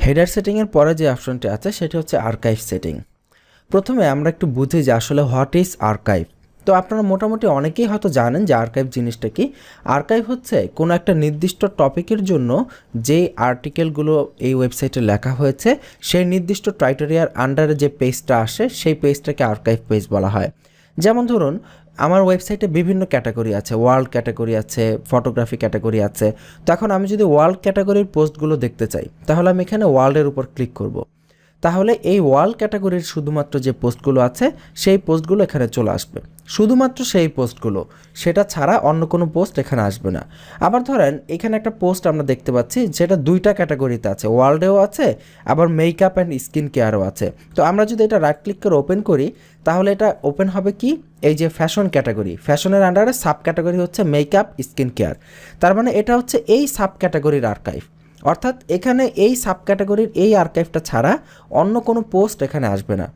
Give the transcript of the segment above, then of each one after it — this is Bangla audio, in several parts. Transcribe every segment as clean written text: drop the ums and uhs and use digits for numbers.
হেডার সেটিংয়ের পরে যে অপশনটি আছে সেটি হচ্ছে আর্কাইভ সেটিং। প্রথমে আমরা একটু বুঝি যে আসলে হোয়াট ইজ আর্কাইভ। তো আপনারা মোটামুটি অনেকেই হয়তো জানেন যে আর্কাইভ জিনিসটা কি। আর্কাইভ হচ্ছে কোনো একটা নির্দিষ্ট টপিকের জন্য যেই আর্টিকেলগুলো এই ওয়েবসাইটে লেখা হয়েছে সেই নির্দিষ্ট ক্রাইটেরিয়ার আন্ডারে যে পেজটা আসে সেই পেজটাকে আর্কাইভ পেজ বলা হয়। যেমন ধরুন আমার ওয়েবসাইটে বিভিন্ন ক্যাটাগরি আছে, ওয়ার্ল্ড ক্যাটাগরি আছে, ফটোগ্রাফি ক্যাটাগরি আছে। তো এখন আমি যদি ওয়ার্ল্ড ক্যাটাগরির পোস্টগুলো দেখতে চাই তাহলে আমি এখানে ওয়ার্ল্ডের উপর ক্লিক করব। তাহলে এই ওয়ার্ল্ড ক্যাটাগরির শুধুমাত্র যে পোস্টগুলো আছে সেই পোস্টগুলো এখানে চলে আসবে, শুধুমাত্র সেই পোস্টগুলো, সেটা ছাড়া অন্য কোনো পোস্ট এখানে আসবে না। আবার ধরেন এখানে একটা পোস্ট আমরা দেখতে পাচ্ছি যেটা দুইটা ক্যাটাগরিতে আছে, ওয়ার্ল্ডেও আছে আবার মেকআপ অ্যান্ড স্কিন কেয়ারও আছে। তো আমরা যদি এটা রাইট ক্লিক করে ওপেন করি তাহলে এটা ওপেন হবে কি, এই যে ফ্যাশন ক্যাটাগরি, ফ্যাশনের আন্ডারে সাব ক্যাটাগরি হচ্ছে মেকআপ স্কিন কেয়ার। তার মানে এটা হচ্ছে এই সাব ক্যাটাগরির আর্কাইভ। অর্থাৎ এখানে এই সাব ক্যাটাগরির এই আর্কাইভটা ছাড়া অন্য কোনো পোস্ট এখানে আসবে না।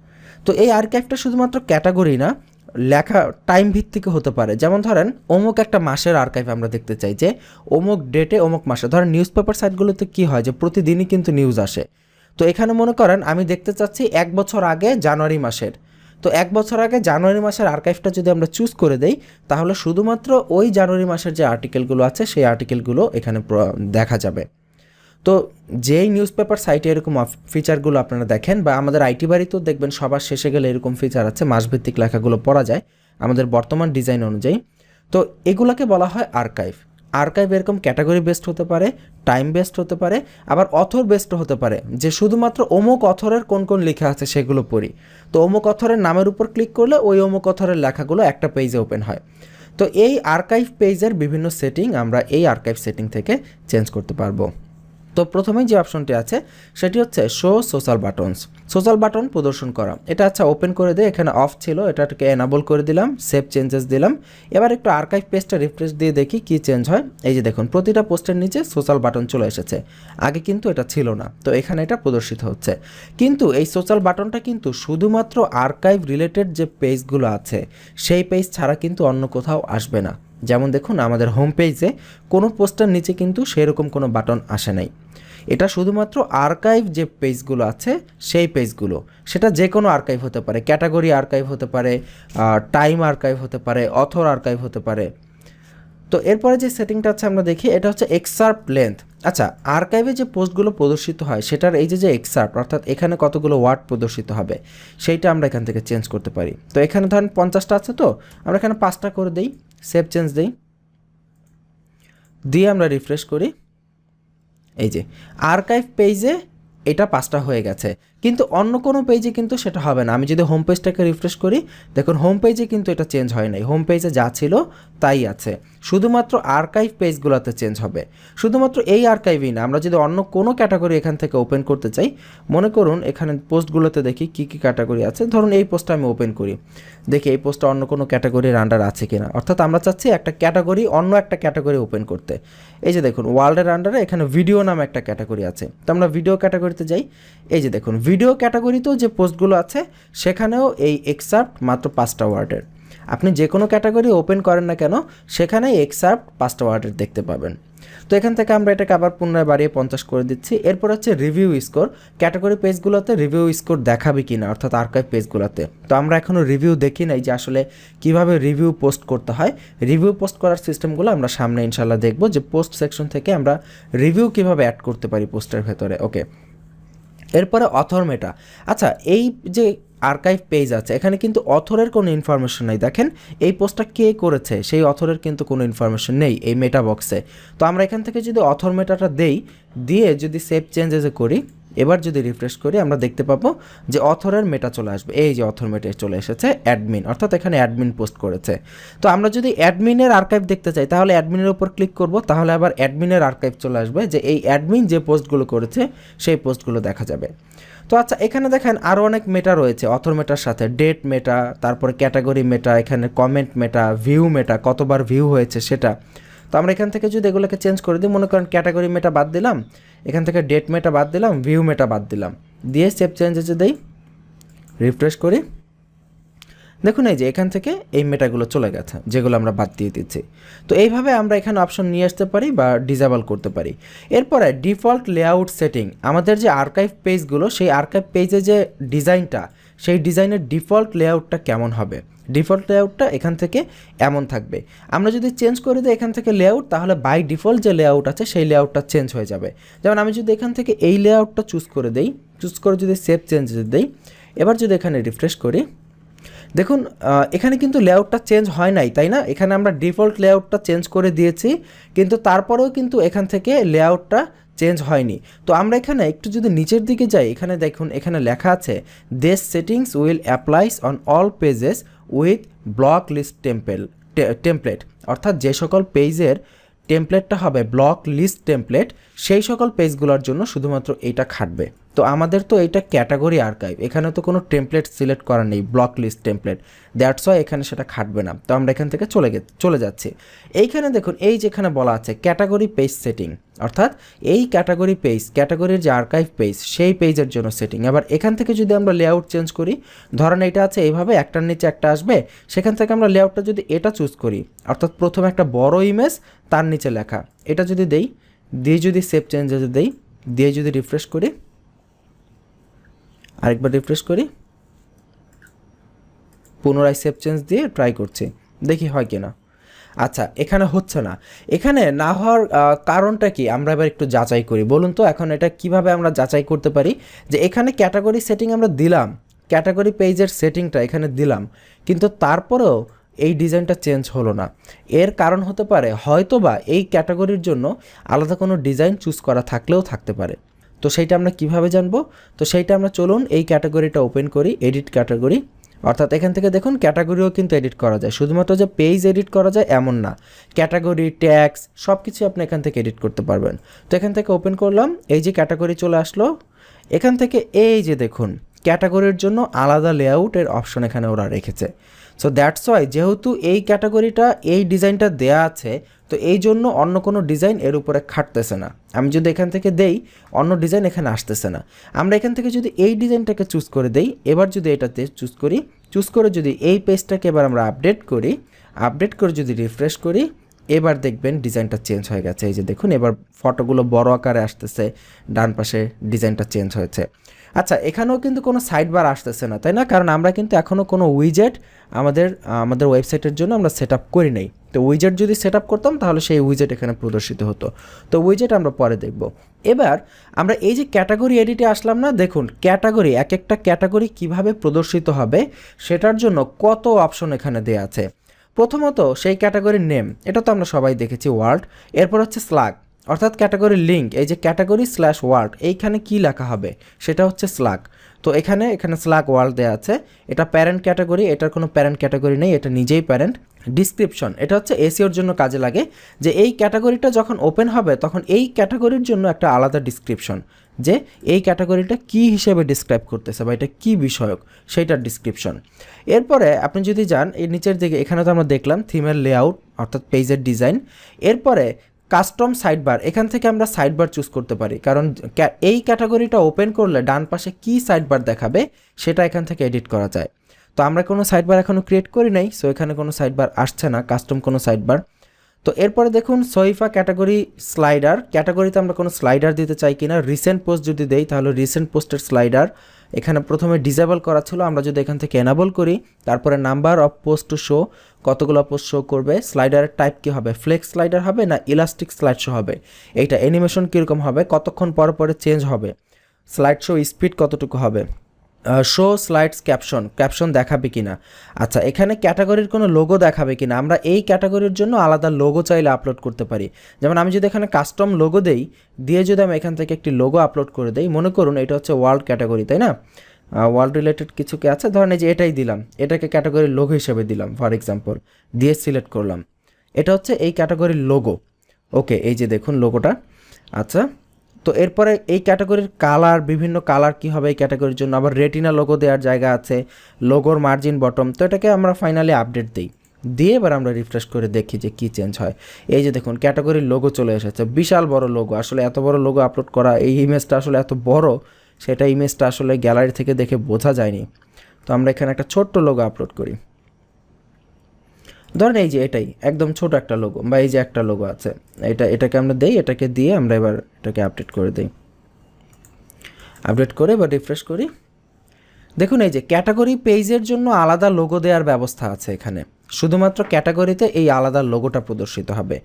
তো এই আর্কাইভটা শুধুমাত্র ক্যাটাগরি না, লেখা টাইম ভিত্তিক হতে পারে। যেমন ধরেন অমুক একটা মাসের আর্কাইভ আমরা দেখতে চাই যে অমুক ডেটে অমুক মাসে, ধরেন নিউজ পেপার সাইটগুলোতে কী হয় যে প্রতিদিনই কিন্তু নিউজ আসে। তো এখানে মনে করেন আমি দেখতে চাচ্ছি 1 বছর আগে জানুয়ারি মাসের। তো 1 বছর আগে জানুয়ারি মাসের আর্কাইভটা যদি আমরা চুজ করে দেই তাহলে শুধুমাত্র ওই জানুয়ারি মাসের যে আর্টিকেলগুলো আছে সেই আর্টিকেলগুলো এখানে দেখা যাবে। তো যেই নিউজ পেপার সাইটে এরকম ফিচারগুলো আপনারা দেখেন বা আমাদের আইটি বাড়িতেও দেখবেন সবার শেষে গেলে এরকম ফিচার আছে, মাসভিত্তিক লেখাগুলো পড়া যায় আমাদের বর্তমান ডিজাইন অনুযায়ী। তো এগুলোকে বলা হয় আর্কাইভ। আর্কাইভ এরকম ক্যাটাগরি বেসড হতে পারে, টাইম বেসড হতে পারে, আবার অথর বেসড হতে পারে, যে শুধুমাত্র অমুক অথরের কোন কোন লেখা আছে সেগুলো পড়ি। তো অমুক অথরের নামের উপর ক্লিক করলে ওই অমুক অথরের লেখাগুলো একটা পেজে ওপেন হয়। তো এই আর্কাইভ পেজের বিভিন্ন সেটিং আমরা এই আর্কাইভ সেটিং থেকে চেঞ্জ করতে পারবো। তো প্রথমেই যে অপশনটি আছে সেটি হচ্ছে show social buttons, social button প্রদর্শন করা। এটা আচ্ছা ওপেন করে দিয়ে এখানে অফ ছিল, এটাকে এনাবল করে দিলাম, সেভ চেঞ্জেস দিলাম। এবার একটু আর্কাইভ পেজটা রিফ্রেশ দিয়ে দেখি কি চেঞ্জ হয়। এই যে দেখুন প্রতিটা পোস্টের নিচে সোশ্যাল বাটন চলে এসেছে, আগে কিন্তু এটা ছিল না। তো এখানে এটা প্রদর্শিত হচ্ছে। কিন্তু এই সোশ্যাল বাটনটা কিন্তু শুধুমাত্র আর্কাইভ রিলেটেড যে পেজগুলো আছে সেই পেজ ছাড়া কিন্তু অন্য কোথাও আসবে না। যেমন দেখুন আমাদের হোম পেজে কোনো পোস্টার নিচে কিন্তু সেরকম কোনো বাটন আসে নাই। এটা শুধুমাত্র আর্কাইভ যে পেজগুলো আছে সেই পেজগুলো, সেটা যে কোনো আর্কাইভ হতে পারে, ক্যাটাগরি আর্কাইভ হতে পারে, টাইম আর্কাইভ হতে পারে, অথর আর্কাইভ হতে পারে। তো এরপরে যে সেটিংটা আছে আমরা দেখি, এটা হচ্ছে এক্সার্প লেন্থ। আচ্ছা আর্কাইভে যে পোস্টগুলো প্রদর্শিত হয় সেটার এই যে এক্সার্প, অর্থাৎ এখানে কতগুলো ওয়ার্ড প্রদর্শিত হবে সেইটা আমরা এখান থেকে চেঞ্জ করতে পারি। তো এখানে ধরেন 50টা আছে, তো আমরা এখানে 5টা করে দিই, সেভ চেঞ্জ দিই, দিয়ে আমরা রিফ্রেশ করি। এই যে আর্কাইভ পেজে এটা 5টা হয়ে গেছে, কিন্তু অন্য কোনো পেজে কিন্তু সেটা হবে না। আমি যদি হোম পেজটাকে রিফ্রেশ করি দেখুন হোম পেজে কিন্তু এটা চেঞ্জ হয় নাই, হোম পেজে যা ছিল তাই আছে, শুধুমাত্র আর্কাইভ পেজগুলোতে চেঞ্জ হবে। শুধুমাত্র এই আর্কাইভই না, আমরা যদি অন্য কোনো ক্যাটাগরি এখান থেকে ওপেন করতে চাই, মনে করুন এখানে পোস্টগুলোতে দেখি কী কী ক্যাটাগরি আছে। ধরুন এই পোস্টটা আমি ওপেন করি, দেখি এই পোস্টটা অন্য কোনো ক্যাটাগরির আন্ডার আছে কিনা। অর্থাৎ আমরা চাচ্ছি একটা ক্যাটাগরি অন্য একটা ক্যাটাগরি ওপেন করতে। এই যে দেখুন ওয়ার্ল্ডের আন্ডারে এখানে ভিডিও নামে একটা ক্যাটাগরি আছে, তো আমরা ভিডিও ক্যাটাগরিতে যাই। এই যে দেখুন ভিডিও ক্যাটাগরিতেও যে পোস্টগুলো আছে সেখানেও এই এক্সার্প্ট মাত্র 5টা ওয়ার্ডের। আপনি যে কোনো ক্যাটাগরি ওপেন করেন না কেন সেখানেই এক্সার্প্ট 5টা ওয়ার্ডের দেখতে পাবেন। তো এখান থেকে আমরা এটাকে আবার পুনরায় বাড়িয়ে 50 করে দিচ্ছি। এরপর হচ্ছে রিভিউ স্কোর, ক্যাটাগরি পেজগুলোতে রিভিউ স্কোর দেখাবে কি না, অর্থাৎ আর্কাইভ পেজগুলোতে। তো আমরা এখনও রিভিউ দেখি নাই যে আসলে কিভাবে রিভিউ পোস্ট করতে হয়। রিভিউ পোস্ট করার সিস্টেমগুলো আমরা সামনে ইনশাল্লাহ দেখব, যে পোস্ট সেকশন থেকে আমরা রিভিউ কিভাবে অ্যাড করতে পারি পোস্টের ভেতরে। ওকে, এরপরে অথর মেটা। আচ্ছা এই যে আর্কাইভ পেজ আছে এখানে কিন্তু অথরের কোনো ইনফরমেশন নেই। দেখেন এই পোস্টটা কে করেছে সেই অথরের কিন্তু কোনো ইনফরমেশন নেই এই মেটা বক্সে। তো আমরা এখান থেকে যদি অথর মেটাটা দিয়ে যদি সেভ চেঞ্জেসে করি, এবার যদি রিফ্রেশ করি আমরা দেখতে পাবো যে অথরের মেটা চলে আসবে। এই যে অথর মেটা চলে এসেছে অ্যাডমিন, অর্থাৎ এখানে অ্যাডমিন পোস্ট করেছে। তো আমরা যদি অ্যাডমিনের আর্কাইভ দেখতে চাই তাহলে অ্যাডমিনের উপর ক্লিক করব, তাহলে আবার অ্যাডমিনের আর্কাইভ চলে আসবে, যে এই অ্যাডমিন যে পোস্টগুলো করেছে সেই পোস্টগুলো দেখা যাবে। তো আচ্ছা এখানে দেখেন আরও অনেক মেটা রয়েছে অথর মেটার সাথে, ডেট মেটা, তারপরে ক্যাটাগরি মেটা, এখানে কমেন্ট মেটা, ভিউ মেটা, কতবার ভিউ হয়েছে সেটা। তো আমরা এখান থেকে যদি এগুলোকে চেঞ্জ করে দিই, মনে করেন ক্যাটাগরি মেটা বাদ দিলাম, এখান থেকে ডেট মেটা বাদ দিলাম, ভিউ মেটা বাদ দিলাম, দিয়ে সেভ চেঞ্জেসে দিই, রিফ্রেশ করি। দেখুন এই যে এখান থেকে এই মেটাগুলো চলে গেছে, যেগুলো আমরা বাদ দিয়ে দিচ্ছি। তো এইভাবে আমরা এখানে অপশন নিয়ে আসতে পারি বা ডিসেবল করতে পারি। এরপরে ডিফল্ট লেআউট সেটিং, আমাদের যে আর্কাইভ পেজগুলো, সেই আর্কাইভ পেজে যে ডিজাইনটা, সেই ডিজাইনের ডিফল্ট লেআউটটা কেমন হবে। ডিফল্ট লেআউটটা এখান থেকে এমন থাকবে। আমরা যদি চেঞ্জ করে দিই এখান থেকে লেআউট, তাহলে বাই ডিফল্ট যে লেআউট আছে সেই লেআউটটা চেঞ্জ হয়ে যাবে। যেমন আমি যদি এখান থেকে এই লেআউটটা চুজ করে দেই, চুজ করে যদি সেভ চেঞ্জেস দেই, এবার যদি এখানে রিফ্রেশ করি, দেখুন এখানে কিন্তু লেআউটটা চেঞ্জ হয় নাই, তাই না? এখানে আমরা ডিফল্ট লেআউটটা চেঞ্জ করে দিয়েছি, কিন্তু তারপরেও কিন্তু এখান থেকে লেআউটটা চেঞ্জ হয়নি। তো আমরা এখানে একটু যদি নিচের দিকে যাই, এখানে দেখুন এখানে লেখা আছে this settings will applies on all pages with block list template, অর্থাৎ যে সকল পেজের টেমপ্লেটটা হবে ব্লক লিস্ট টেমপ্লেট, সেই সকল পেজগুলোর জন্য শুধুমাত্র এইটা খাটবে। তো আমাদের তো এইটা ক্যাটাগরি আর্কাইভ, এখানে তো কোনো টেমপ্লেট সিলেক্ট করা নেই, block list template, that's why এখানে সেটা খাটবে না। তো আমরা এখান থেকে চলে যাচ্ছি। এইখানে দেখুন এই যেখানে বলা আছে ক্যাটাগরি পেজ সেটিং, অর্থাৎ এই ক্যাটাগরি পেজ, ক্যাটাগরির যে আর্কাইভ পেজ, সেই পেজের জন্য সেটিং। আবার এখান থেকে যদি আমরা লেআউট চেঞ্জ করি, ধরেন এটা আছে এইভাবে, একটার নিচে একটা আসবে, সেখান থেকে আমরা লেআউটটা যদি এটা চুজ করি, অর্থাৎ প্রথমে একটা বড় ইমেজ, তার নিচে লেখা, এটা যদি দেই, দিয়ে যদি সেভ চেঞ্জেস দেই, দিয়ে যদি রিফ্রেশ করি, আরেকবার রিফ্রেশ করি, পুনরায় সেভ চেঞ্জ দিয়ে ট্রাই করছি, দেখি হয় কিনা। আচ্ছা, এখানে হচ্ছে না। এখানে না হওয়ার কারণটা কি আমরা এবার একটু যাচাই করি, বলুন তো। এখন এটা কিভাবে আমরা যাচাই করতে পারি যে এখানে ক্যাটাগরি সেটিং আমরা দিলাম, ক্যাটাগরি পেজের সেটিংটা এখানে দিলাম, কিন্তু তারপরেও এই ডিজাইনটা চেঞ্জ হলো না। এর কারণ হতে পারে হয়তোবা এই ক্যাটাগরির জন্য আলাদা কোনো ডিজাইন চুজ করা থাকলেও থাকতে পারে। তো সেইটা আমরা কিভাবে জানবো? তো সেইটা আমরা চলুন এই ক্যাটাগরিটা ওপেন করি, এডিট ক্যাটাগরি, অর্থাৎ এখান থেকে দেখুন ক্যাটাগরিও কিন্তু এডিট করা যায়, শুধুমাত্র যে পেজ এডিট করা যায় এমন না, ক্যাটাগরি, ট্যাক্স সব কিছু আপনি এখান থেকে এডিট করতে পারবেন। তো এখান থেকে ওপেন করলাম, এই যে ক্যাটাগরি চলে আসলো, এখান থেকে এই যে দেখুন ক্যাটাগরির জন্য আলাদা লেআউটের অপশন এখানে ওরা রেখেছে। সো দ্যাটস ওয়াই, যেহেতু এই ক্যাটাগরিটা এই ডিজাইনটা দেয়া আছে, তো এই জন্য অন্য কোনো ডিজাইন এর উপরে খাটতেছে না। আমি যদি এখান থেকে দেই, অন্য ডিজাইন এখানে আসতেছে না। আমরা এখান থেকে যদি এই ডিজাইনটাকে চুজ করে দেই, এবার যদি এটাতে চুজ করি, চুজ করে যদি এই পেজটাকে এবার আমরা আপডেট করি, আপডেট করে যদি রিফ্রেশ করি, এবার দেখবেন ডিজাইনটা চেঞ্জ হয়ে গেছে। এই যে দেখুন এবার ফটোগুলো বড় আকারে আসতেছে, ডান পাশে ডিজাইনটা চেঞ্জ হয়েছে। আচ্ছা, এখানেও কিন্তু কোনো সাইড বার আসতেছে না, তাই না? কারণ আমরা কিন্তু এখনও কোনো উইজেট আমাদের ওয়েবসাইটের জন্য আমরা সেট আপ করি নাই। তো উইজেট যদি সেট আপ করতাম তাহলে সেই উইজেট এখানে প্রদর্শিত হতো। তো উইজেট আমরা পরে দেখব। এবার আমরা এই যে ক্যাটাগরি এডিটে আসলাম না, দেখুন ক্যাটাগরি, এক একটা ক্যাটাগরি কিভাবে প্রদর্শিত হবে সেটার জন্য কত অপশন এখানে দেওয়া আছে। প্রথমত সেই ক্যাটাগরির নেম, এটা তো আমরা সবাই দেখেছি, ওয়ার্ড। এরপর হচ্ছে স্ল্যাগ, অর্থাৎ ক্যাটাগরির লিঙ্ক, এই যে ক্যাটাগরি স্ল্যাশ ওয়ার্ড, এইখানে কি লেখা হবে সেটা হচ্ছে স্ল্যাগ। তো এখানে স্ল্যাগ ওয়ার্ড দেওয়া আছে। এটা প্যারেন্ট ক্যাটাগরি, এটার কোনো প্যারেন্ট ক্যাটাগরি নেই, এটা নিজেই প্যারেন্ট। ডিসক্রিপশন, এটা হচ্ছে এসইওর জন্য কাজে লাগে, যে এই ক্যাটাগরিটা যখন ওপেন হবে তখন এই ক্যাটাগরির জন্য একটা আলাদা ডিসক্রিপশন, যে এই ক্যাটাগরিটা কি হিসেবে ডিসক্রাইব করতেছে বা এটা কি বিষয়ক, সেইটার ডিসক্রিপশন। এরপরে আপনি যদি যান এই নিচের দিকে, এখানে তো আমরা দেখলাম থিমের লেআউট, অর্থাৎ পেজের ডিজাইন। এরপরে কাস্টম সাইডবার, এখান থেকে আমরা সাইডবার চুজ করতে পারি, কারণ এই ক্যাটাগরিটা ওপেন করলে ডান পাশে কি সাইডবার দেখাবে সেটা এখান থেকে এডিট করা যায়। তো আমরা কোনো সাইডবার এখনও ক্রিয়েট করি নাই, সো এখানে কোনো সাইডবার আসছে না, কাস্টম কোনো সাইডবার। তো এরপরে দেখুন সহিফা ক্যাটাগরি স্লাইডার, ক্যাটাগরিতে আমরা কোনো স্লাইডার দিতে চাই কিনা। রিসেন্ট পোস্ট যদি দেই তাহলে রিসেন্ট পোস্টের স্লাইডার এখানে প্রথমে ডিসেবল করা ছিল, আমরা যদি এখান থেকে এনেবল করি, তারপরে number of post to show, কতগুলো পোস্ট শো করবে, স্লাইডারের টাইপ কী হবে, ফ্লেক্স স্লাইডার হবে না ইলাস্টিক স্লাইড শো হবে, এইটা অ্যানিমেশন কীরকম হবে, কতক্ষণ পরে পরে চেঞ্জ হবে, স্লাইড শো স্পিড কতটুকু হবে, শো স্লাইডস ক্যাপশন দেখাবে কিনা। আচ্ছা, এখানে ক্যাটাগরির কোনো লোগো দেখাবে কিনা, আমরা এই ক্যাটাগরির জন্য আলাদা লোগো চাইলে আপলোড করতে পারি। যেমন আমি যদি এখানে কাস্টম লোগো দেই, দিয়ে যদি আমি এখান থেকে একটি লোগো আপলোড করে দেই, মনে করুন এটা হচ্ছে ওয়ার্ল্ড ক্যাটাগরি, তাই না? ওয়ার্ল্ড রিলেটেড কিছু কি আছে, ধরেন এই যে এটাই দিলাম, এটাকে ক্যাটাগরির লোগো হিসেবে দিলাম ফর এক্সাম্পল, দিয়ে সিলেক্ট করলাম, এটা হচ্ছে এই ক্যাটাগরির লোগো। ওকে, এই যে দেখুন লোগোটা। আচ্ছা, তো এরপরে এই ক্যাটাগরির কালার, বিভিন্ন কালার কি হবে এই ক্যাটাগরির জন্য, আবার রেটিনা লোগো দেওয়ার জায়গা আছে, লোগোর মার্জিন বটম। তো এটাকে আমরা ফাইনালি আপডেট দিই, দিয়ে এবার আমরা রিফ্রেশ করে দেখি যে কি চেঞ্জ হয়। এই যে দেখুন ক্যাটাগরির লোগো চলে এসেছে, বিশাল বড় লোগো। আসলে এত বড় লোগো আপলোড করা, এই ইমেজটা আসলে এত বড়, সেটা ইমেজটা আসলে গ্যালারি থেকে দেখে বোঝা যায়নি। তো আমরা এখানে একটা ছোট্ট লোগো আপলোড করি, ধরেন এই যে এটাই একদম ছোট একটা লোগো বা এই যে একটা লোগো আছে, এটাকে আমরা দেই, এটাকে দিয়ে আমরা এবার এটাকে আপডেট করে দিই। আপডেট করে বা রিফ্রেশ করি, দেখুন এই যে ক্যাটাগরি পেজের জন্য আলাদা লোগো দেওয়ার ব্যবস্থা আছে এখানে, শুধুমাত্র ক্যাটাগরিতে এই আলাদা লোগোটা প্রদর্শিত হবে।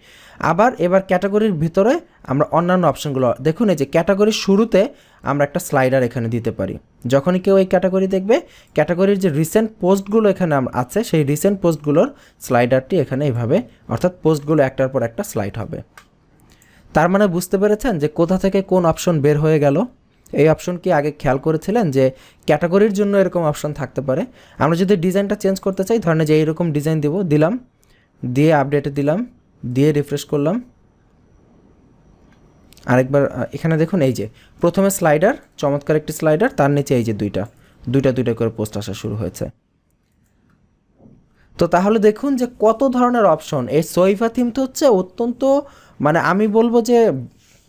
আবার এবার ক্যাটাগরির ভিতরে আমরা অন্যান্য অপশনগুলো দেখুন, এই যে ক্যাটাগরির শুরুতে আমরা একটা স্লাইডার এখানে দিতে পারি। যখনই কেউ এই ক্যাটাগরি দেখবে, ক্যাটাগরির যে রিসেন্ট পোস্টগুলো এখানে আছে সেই রিসেন্ট পোস্টগুলোর স্লাইডারটি এখানে এইভাবে, অর্থাৎ পোস্টগুলো একটার পর একটা স্লাইড হবে। তার মানে বুঝতে পেরেছেন যে কোথা থেকে কোন অপশন বের হয়ে গেল। এই অপশন কি আগে খেয়াল করেছিলেন যে ক্যাটাগরির জন্য এরকম অপশন থাকতে পারে? আমরা যদি ডিজাইনটা চেঞ্জ করতে চাই, ধরেন যে এইরকম ডিজাইন দিলাম, দিয়ে আপডেটে দিলাম, দিয়ে রিফ্রেশ করলাম, আরেকবার এখানে দেখুন এই যে প্রথমে স্লাইডার, চমৎকার একটি স্লাইডার, তার নিচে এই যে দুইটা করে পোস্ট আসা শুরু হয়েছে। তো তাহলে দেখুন যে কত ধরনের অপশন। এই সহিফা থিম তো হচ্ছে অত্যন্ত, মানে আমি বলবো যে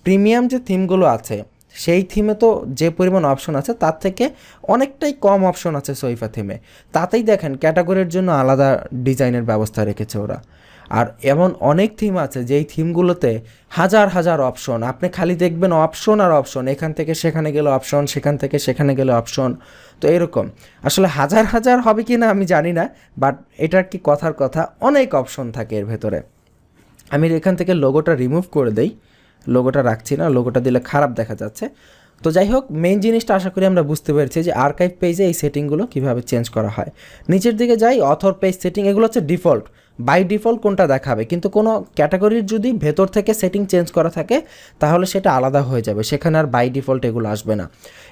প্রিমিয়াম যে থিমগুলো আছে সেই থিমে তো যে পরিমাণ অপশন আছে তার থেকে অনেকটাই কম অপশন আছে সহিফা থিমে। তাতেই দেখেন ক্যাটাগরির জন্য আলাদা ডিজাইনের ব্যবস্থা রেখেছে ওরা। আর এমন অনেক থিম আছে যেই থিমগুলোতে হাজার হাজার অপশন, আপনি খালি দেখবেন অপশন আর অপশন, এখান থেকে সেখানে গেলে অপশন, সেখান থেকে সেখানে গেলে অপশন। তো এরকম আসলে হাজার হাজার হবে কি না আমি জানি না, বাট এটার কি কথার কথা, অনেক অপশন থাকে এর ভেতরে। আমি এখান থেকে লোগোটা রিমুভ করে দেই, লোগোটা রাখছি না, লোগোটা দিলে খারাপ দেখা যাচ্ছে। তো যাই হোক, মেইন জিনিসটা আশা করি আমরা বুঝতে পেরেছি যে আর্কাইভ পেজে এই সেটিংগুলো কীভাবে চেঞ্জ করা হয়। নিচের দিকে যাই, অথর পেজ সেটিং, এগুলো হচ্ছে ডিফল্ট, বাই ডিফল্ট কোনটা দেখাবে, কিন্তু কোনো ক্যাটাগরির যদি ভেতর থেকে সেটিং চেঞ্জ করা থাকে তাহলে সেটা আলাদা হয়ে যাবে, সেখানে আর বাই ডিফল্ট এগুলো আসবে না।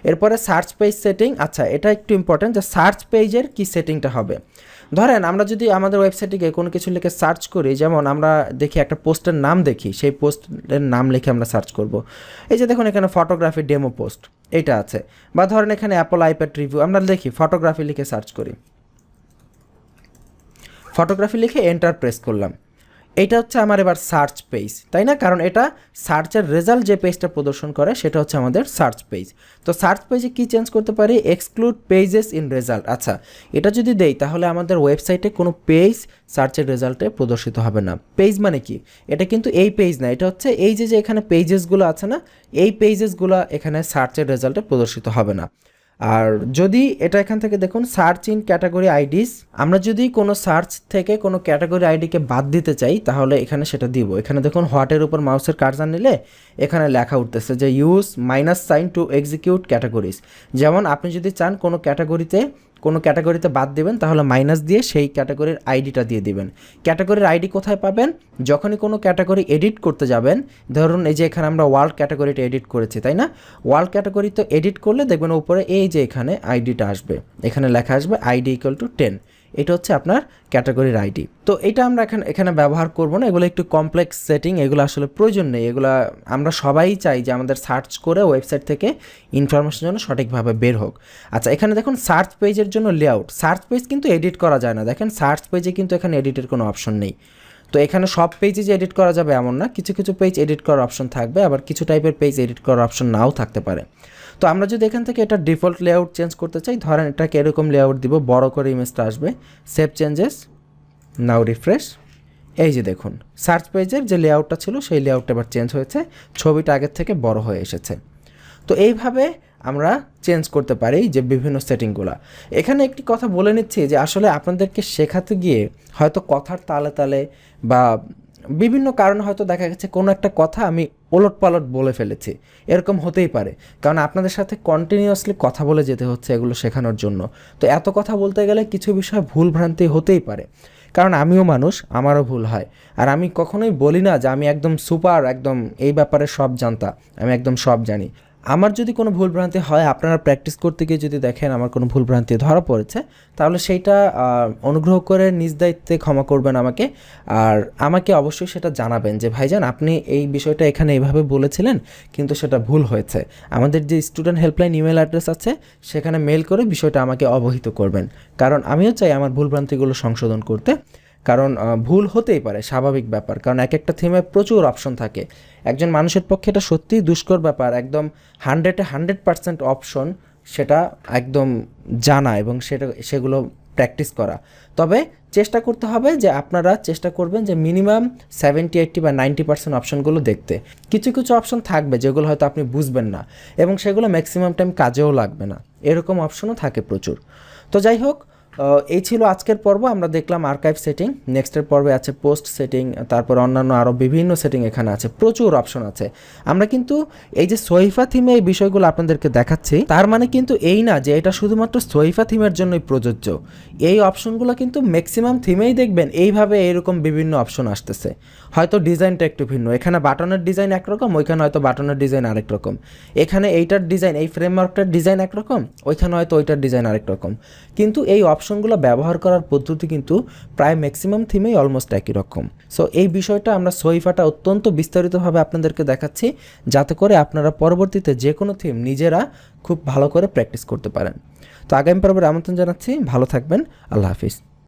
এরপরে সার্চ পেজ সেটিং, আচ্ছা এটা একটু ইম্পর্টেন্ট যে সার্চ পেজের কী সেটিংটা হবে। ধরেন আমরা যদি আমাদের ওয়েবসাইটে গিয়ে কোনো কিছু লিখে সার্চ করি, যেমন আমরা দেখি একটা পোস্টের নাম দেখি, সেই পোস্টের নাম লিখে আমরা সার্চ করব। এই যে দেখুন এখানে ফটোগ্রাফি ডেমো পোস্ট এইটা আছে, বা ধরেন এখানে অ্যাপল আইপ্যাড রিভিউ, আমরা দেখি ফটোগ্রাফি লিখে সার্চ করি, ফটোগ্রাফি লিখে এন্টার প্রেস করলাম। এটা হচ্ছে আমার এবার সার্চ পেজ, তাই না? কারণ এটা সার্চের রেজাল্ট যে পেজটা প্রদর্শন করে সেটা হচ্ছে আমাদের সার্চ পেজ। তো সার্চ পেজে কি চেঞ্জ করতে পারি? Exclude pages in result. আচ্ছা, এটা যদি দেই তাহলে আমাদের ওয়েবসাইটে কোনো পেজ সার্চের রেজাল্টে প্রদর্শিত হবে না। পেজ মানে কি? এটা কিন্তু এই পেজ না, এটা হচ্ছে এই যে এখানে পেজেসগুলো আছে না, এই পেজেসগুলো এখানে সার্চের রেজাল্টে প্রদর্শিত হবে না। আর যদি এটা এখান থেকে দেখুন সার্চ ইন ক্যাটাগরি আইডিস, আমরা যদি কোনো সার্চ থেকে কোনো ক্যাটাগরি আইডিকে বাদ দিতে চাই তাহলে এখানে সেটা দিব। এখানে দেখুন হোয়াটের উপর মাউসের কার্সার নিলে এখানে লেখা উঠতেছে যে use -sign to execute categories. যেমন আপনি যদি চান কোনো ক্যাটাগরিতে বাদ দেবেন তাহলে মাইনাস দিয়ে সেই ক্যাটাগরির আইডিটা দিয়ে দিবেন। ক্যাটাগরির আইডি কোথায় পাবেন? যখনই কোনো ক্যাটাগরি এডিট করতে যাবেন, ধরুন এই যে এখানে আমরা ওয়ার্ল্ড ক্যাটাগরিটা এডিট করেছি, তাই না? ওয়ার্ল্ড ক্যাটাগরি তো এডিট করলে দেখবেন উপরে এই যে এখানে আইডিটা আসবে, এখানে লেখা আসবে আইডি ইকুয়াল টু 10। এটা হচ্ছে আপনার ক্যাটাগরির আইডি। তো এটা আমরা এখানে ব্যবহার করব না, এগুলো একটু কমপ্লেক্স সেটিং, এগুলো আসলে প্রয়োজন নেই। এগুলো আমরা সবাই চাই যে আমাদের সার্চ করে ওয়েবসাইট থেকে ইনফরমেশন যেন সঠিকভাবে বের হোক। আচ্ছা, এখানে দেখুন সার্চ পেজের জন্য লেআউট, সার্চ পেজ কিন্তু এডিট করা যায় না। দেখেন সার্চ পেজে কিন্তু এখানে এডিটের কোনো অপশন নেই। তো এখানে সব পেজে যে এডিট করা যাবে এমন না, কিছু কিছু পেজ এডিট করার অপশন থাকবে, আবার কিছু টাইপের পেজ এডিট করার অপশন নাও থাকতে পারে। তো আমরা যদি এখান থেকে এটা ডিফল্ট লেআউট চেঞ্জ করতে চাই, ধরেন এটাকে এরকম লেআউট দিব, বড় করে ইমেজটা আসবে, সেভ চেঞ্জেস, নাও রিফ্রেশ। এই যে দেখুন সার্চ পেজের যে লেআউটটা ছিল সেই লেআউটটা এবার চেঞ্জ হয়েছে, ছবিটা আগের থেকে বড় হয়ে এসেছে। তো এইভাবে আমরা চেঞ্জ করতে পারি যে বিভিন্ন সেটিংগুলো। এখানে একটি কথা বলে নিচ্ছি যে আসলে আপনাদেরকে শেখাতে গিয়ে হয়তো কথার তালে তালে বা বিভিন্ন কারণে হয়তো দেখা গেছে কোনো একটা কথা আমি ওলটপালট বলে ফেলেছি, এরকম হতেই পারে, কারণ আপনাদের সাথে কন্টিনিউয়াসলি কথা বলে যেতে হচ্ছে এগুলো শেখানোর জন্য। তো এত কথা বলতে গেলে কিছু বিষয় ভুল ভ্রান্তি হতেই পারে, কারণ আমিও মানুষ, আমারও ভুল হয়। আর আমি কখনোই বলি না যে আমি একদম সুপার, একদম এই ব্যাপারে সব জানতা, আমি একদম সব জানি। আমার যদি কোনো ভুলভ্রান্তি হয়, আপনারা প্র্যাকটিস করতে গিয়ে যদি দেখেন আমার কোনো ভুলভ্রান্তি ধরা পড়েছে, তাহলে সেইটা অনুগ্রহ করে নিজ দায়িত্বে ক্ষমা করবেন আমাকে। আর আমাকে অবশ্যই সেটা জানাবেন যে ভাইজান আপনি এই বিষয়টা এখানে এইভাবে বলেছিলেন কিন্তু সেটা ভুল হয়েছে। আমাদের যে স্টুডেন্ট হেল্পলাইন ইমেল অ্যাড্রেস আছে সেখানে মেল করে বিষয়টা আমাকে অবহিত করবেন, কারণ আমিও চাই আমার ভুলভ্রান্তিগুলো সংশোধন করতে। কারণ ভুল হতেই পারে, স্বাভাবিক ব্যাপার, কারণ এক একটা থিমে প্রচুর অপশন থাকে। একজন মানুষের পক্ষে এটা সত্যিই দুষ্কর ব্যাপার, একদম 100% অপশন সেটা একদম জানা এবং সেগুলো প্র্যাকটিস করা। তবে চেষ্টা করতে হবে যে আপনারা চেষ্টা করবেন যে মিনিমাম 70-80 বা 90% অপশনগুলো দেখতে। কিছু কিছু অপশন থাকবে যেগুলো হয়তো আপনি বুঝবেন না এবং সেগুলো ম্যাক্সিমাম টাইম কাজেও লাগবে না, এরকম অপশনও থাকে প্রচুর। তো যাই হোক, এই ছিল আজকের পর্ব। আমরা দেখলাম আর্কাইভ সেটিং, নেক্সটের পর্বে আছে পোস্ট সেটিং, তারপর অন্যান্য আরও বিভিন্ন সেটিং এখানে আছে, প্রচুর অপশন আছে। আমরা কিন্তু এই যে সহিফা থিমে এই বিষয়গুলো আপনাদেরকে দেখাচ্ছি, তার মানে কিন্তু এই না যে এটা শুধুমাত্র সহিফা থিমের জন্যই প্রযোজ্য। এই অপশনগুলো কিন্তু ম্যাক্সিমাম থিমেই দেখবেন এইভাবে এরকম বিভিন্ন অপশন আসতেছে, হয়তো ডিজাইনটা একটু ভিন্ন, এখানে বাটনের ডিজাইন একরকম, ওইখানে হয়তো বাটনের ডিজাইন আরেক রকম, এখানে এইটার ডিজাইন এই ফ্রেমওয়ার্কটার ডিজাইন একরকম, ওইখানে হয়তো ওইটার ডিজাইন আরেক রকম, কিন্তু এই অপশনগুলো ব্যবহার করার পদ্ধতি কিন্তু প্রায় ম্যাক্সিমাম থিমেই অলমোস্ট একই রকম। সো এই বিষয়টা আমরা সহিফাটা অত্যন্ত বিস্তারিতভাবে আপনাদেরকে দেখাচ্ছি, যাতে করে আপনারা পরবর্তীতে যে কোনো থিম নিজেরা খুব ভালো করে প্র্যাকটিস করতে পারেন। তো আগামী পর্বের আমন্ত্রণ জানাচ্ছি, ভালো থাকবেন, আল্লাহ হাফিজ।